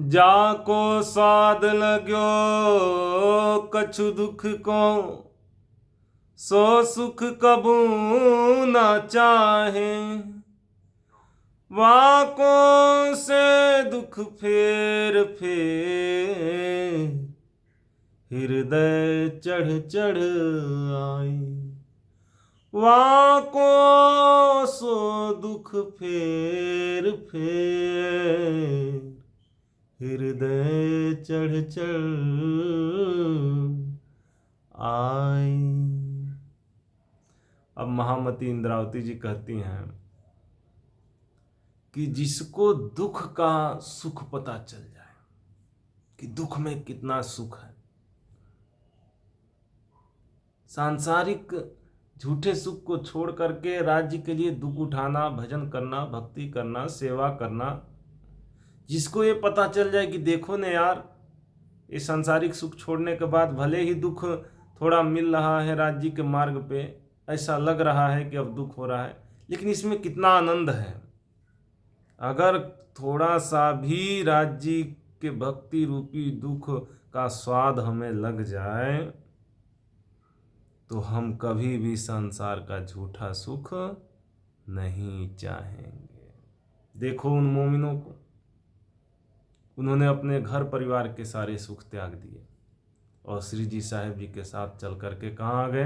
जाको स्वाद लाग्यो कछु दुख को, सो सुख कबू ना चाहे। वाको से दुख फेर फेर, हृदय चढ़ चढ़ आई। वाको सो दुख फेर फेर, हृदय चढ़ चढ़ आई। अब महामती इंद्रावती जी कहती हैं कि जिसको दुख का सुख पता चल जाए कि दुख में कितना सुख है, सांसारिक झूठे सुख को छोड़ करके राज्य के लिए दुख उठाना, भजन करना, भक्ति करना, सेवा करना, जिसको ये पता चल जाए कि देखो ने यार, ये सांसारिक सुख छोड़ने के बाद भले ही दुख थोड़ा मिल रहा है राज्य के मार्ग पे, ऐसा लग रहा है कि अब दुख हो रहा है, लेकिन इसमें कितना आनंद है। अगर थोड़ा सा भी राज्य के भक्ति रूपी दुख का स्वाद हमें लग जाए तो हम कभी भी संसार का झूठा सुख नहीं चाहेंगे। देखो उन मोमिनों को, उन्होंने अपने घर परिवार के सारे सुख त्याग दिए और श्री जी साहेब जी के साथ चल करके कहाँ आ गए?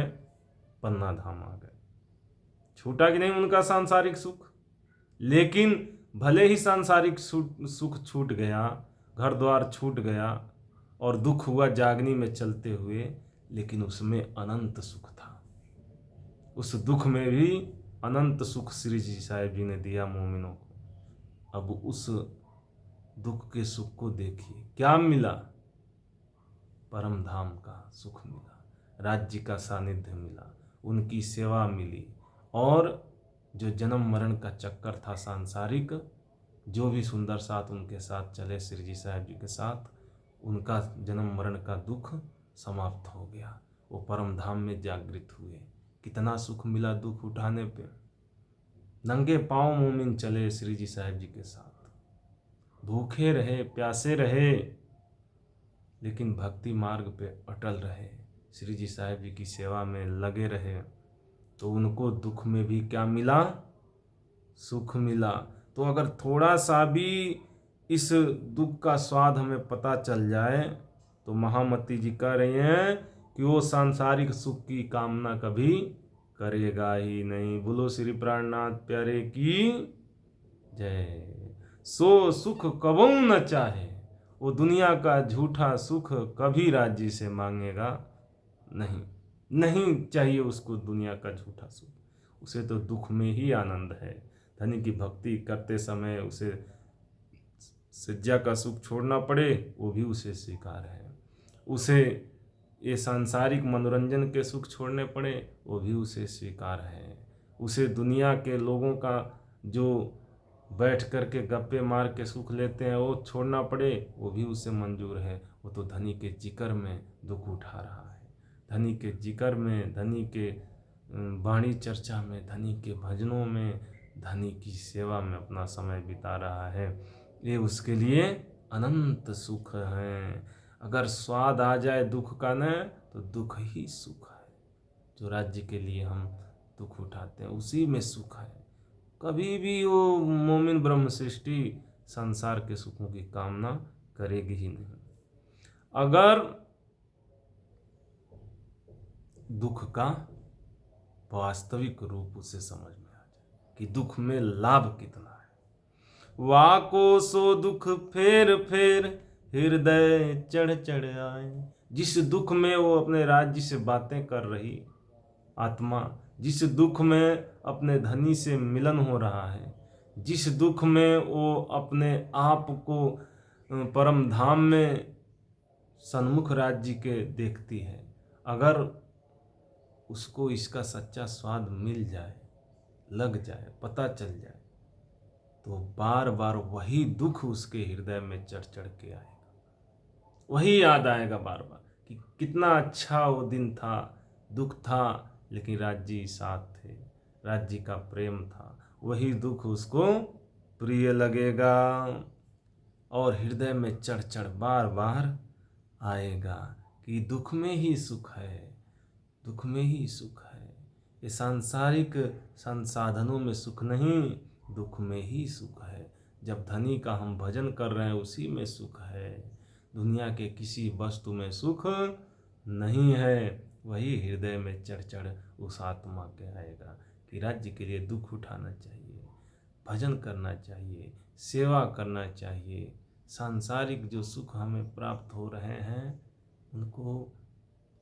पन्ना धाम आ गए। छूटा कि नहीं उनका सांसारिक सुख? लेकिन भले ही सांसारिक सुख छूट गया, घर द्वार छूट गया और दुख हुआ जागनी में चलते हुए, लेकिन उसमें अनंत सुख था। उस दुख में भी अनंत सुख श्री जी साहेब जी ने दिया मोमिनों को। अब उस दुख के सुख को देखिए, क्या मिला? परम धाम का सुख मिला, राज्य का सानिध्य मिला, उनकी सेवा मिली, और जो जन्म मरण का चक्कर था सांसारिक, जो भी सुंदर साथ उनके साथ चले श्री जी साहेब जी के साथ, उनका जन्म मरण का दुख समाप्त हो गया। वो परम धाम में जागृत हुए। कितना सुख मिला दुख उठाने पे। नंगे पांव मोमिन चले श्री जी साहेब जी के साथ, भूखे रहे, प्यासे रहे, लेकिन भक्ति मार्ग पे अटल रहे, श्री जी साहेब जी की सेवा में लगे रहे, तो उनको दुख में भी क्या मिला? सुख मिला। तो अगर थोड़ा सा भी इस दुख का स्वाद हमें पता चल जाए तो महामती जी कह रही हैं कि वो सांसारिक सुख की कामना कभी करेगा ही नहीं। बोलो श्री प्राणनाथ प्यारे की जय। सो सुख कबू न चाहे, वो दुनिया का झूठा सुख कभी राज्य से मांगेगा नहीं। नहीं चाहिए उसको दुनिया का झूठा सुख, उसे तो दुख में ही आनंद है। धनी की भक्ति करते समय उसे सज्जा का सुख छोड़ना पड़े वो भी उसे स्वीकार है, उसे ये सांसारिक मनोरंजन के सुख छोड़ने पड़े वो भी उसे स्वीकार है, उसे दुनिया के लोगों का जो बैठ कर के गप्पे मार के सुख लेते हैं वो छोड़ना पड़े वो भी उसे मंजूर है। वो तो धनी के जिक्र में दुख उठा रहा है, धनी के जिक्र में, धनी के वाणी चर्चा में, धनी के भजनों में, धनी की सेवा में अपना समय बिता रहा है। ये उसके लिए अनंत सुख है। अगर स्वाद आ जाए दुख का न, तो दुख ही सुख है। जो राज्य के लिए हम दुख उठाते हैं उसी में सुख है। कभी भी वो मोमिन ब्रह्म सृष्टि संसार के सुखों की कामना करेगी ही नहीं। अगर दुख का वास्तविक रूप उसे समझ में आ जाए कि दुख में लाभ कितना है। वाको सो दुख फेर फेर, हृदय चढ़ चढ़ आए। जिस दुख में वो अपने राज्य से बातें कर रही आत्मा, जिस दुख में अपने धनी से मिलन हो रहा है, जिस दुख में वो अपने आप को परम धाम में सन्मुख राज्य के देखती है, अगर उसको इसका सच्चा स्वाद मिल जाए, लग जाए, पता चल जाए, तो बार बार वही दुख उसके हृदय में चढ़ चढ़ के आएगा, वही याद आएगा बार बार कि कितना अच्छा वो दिन था, दुख था लेकिन राज्य साथ थे, राज्य का प्रेम था। वही दुख उसको प्रिय लगेगा और हृदय में चढ़ चढ़ बार बार आएगा कि दुख में ही सुख है, दुख में ही सुख है। ये सांसारिक संसाधनों में सुख नहीं, दुख में ही सुख है। जब धनी का हम भजन कर रहे हैं उसी में सुख है। दुनिया के किसी वस्तु में सुख नहीं है। वही हृदय में चढ़ चढ़ उस आत्मा के आएगा कि राज्य के लिए दुख उठाना चाहिए, भजन करना चाहिए, सेवा करना चाहिए। सांसारिक जो सुख हमें प्राप्त हो रहे हैं उनको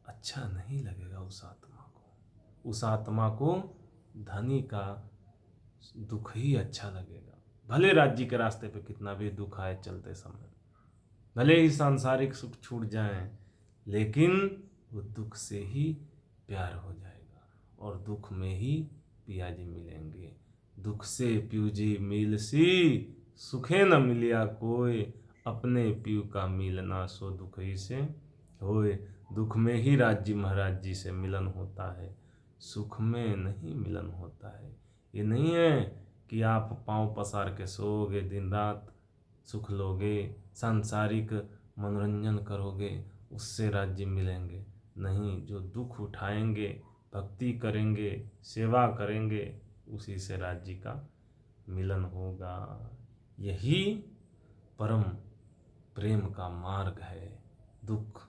अच्छा नहीं लगेगा उस आत्मा को। उस आत्मा को धनी का दुख ही अच्छा लगेगा। भले राज्य के रास्ते पे कितना भी दुख आए चलते समय, भले ही सांसारिक सुख छूट जाए, लेकिन वो दुख से ही प्यार हो जाएगा और दुख में ही पियाजी मिलेंगे। दुख से प्यूजी मिल सी, सुखे न मिलिया कोई, अपने प्यू का मिलना सो दुख ही से होए। दुख में ही राज्य महाराज जी से मिलन होता है, सुख में नहीं मिलन होता है। ये नहीं है कि आप पाँव पसार के सोओगे, दिन रात सुख लोगे, सांसारिक मनोरंजन करोगे, उससे राज्य मिलेंगे। नहीं, जो दुख उठाएंगे, भक्ति करेंगे, सेवा करेंगे, उसी से राज्य का मिलन होगा। यही परम प्रेम का मार्ग है। दुख,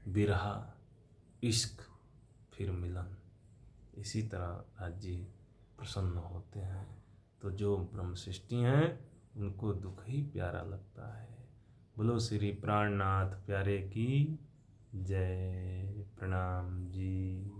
बिरहा, इश्क, फिर मिलन। इसी तरह राज्य प्रसन्न होते हैं। तो जो ब्रह्म सृष्टि हैं उनको दुख ही प्यारा लगता है। बोलो श्री प्राणनाथ प्यारे की जय। प्रणाम जी।